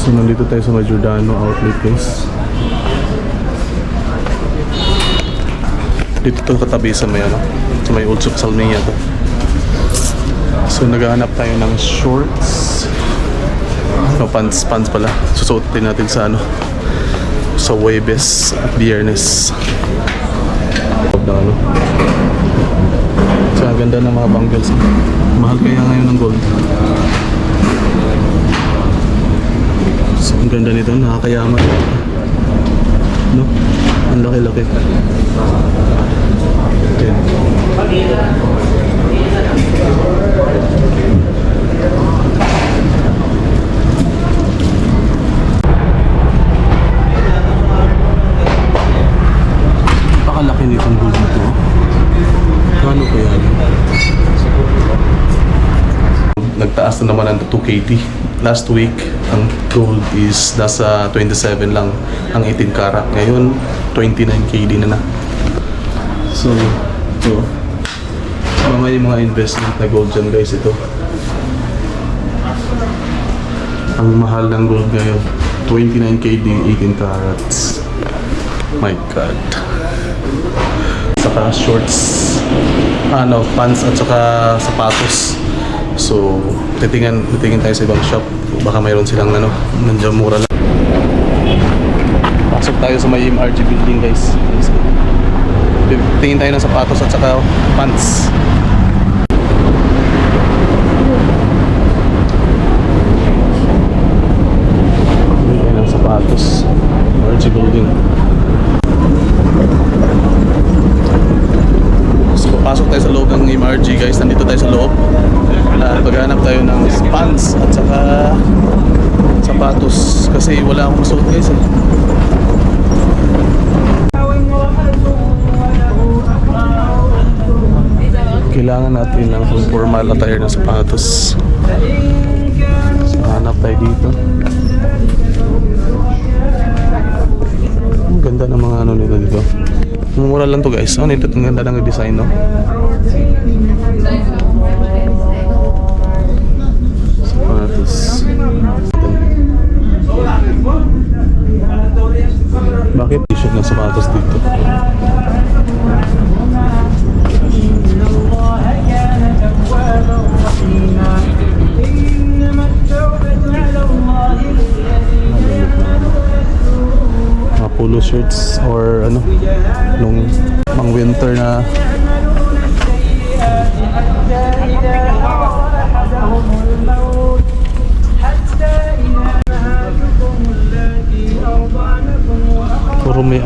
So nandito tayo sa Giordano outlet, guys. Dito to katabi sa may sa may Old Salmiya to. So naghahanap tayo ng shorts. No, pants pala. Susuotin natin sa sa Huwebes at Biyernes. So ang ganda ng mga bangles. Mahal kaya ngayon ng gold. So ang ganda nito, nakakayaman. No? Ang laki-laki. Okay. Pakalaki nitong gold na to. Kano kaya yun? Nagtaas na naman ang 2KT. Last week, ang gold is nasa 27 lang ang 18 karat. Ngayon, 29KD na. So, ito. May mga investment na gold dyan, guys. Ito. Ang mahal ng gold ngayon, 29KD, 18 carats. My God. Saka shorts, pants at saka sapatos. So, titingin tayo sa ibang shop. Baka mayroon silang nandiyan mura lang. Pasok tayo sa may MRG building, guys. Tingin tayo ng sapatos at saka pants. Tingin tayo ng sapatos. MRG building. So, pasok tayo sa loob ng MRG, guys. Nandito tayo sa loob. Paghanap tayo ng pants at saka sapatos kasi wala akong suot, guys. Kailangan natin ng formal attire na sapatos. So, hanap tayo dito. Ang ganda ng mga nito dito. Mura lang to, guys. Ito, ang ganda ng design, no? Sapatos. Bakit t-shirt ng sapatos dito? Mga polo shirts or nung pang winter na puro may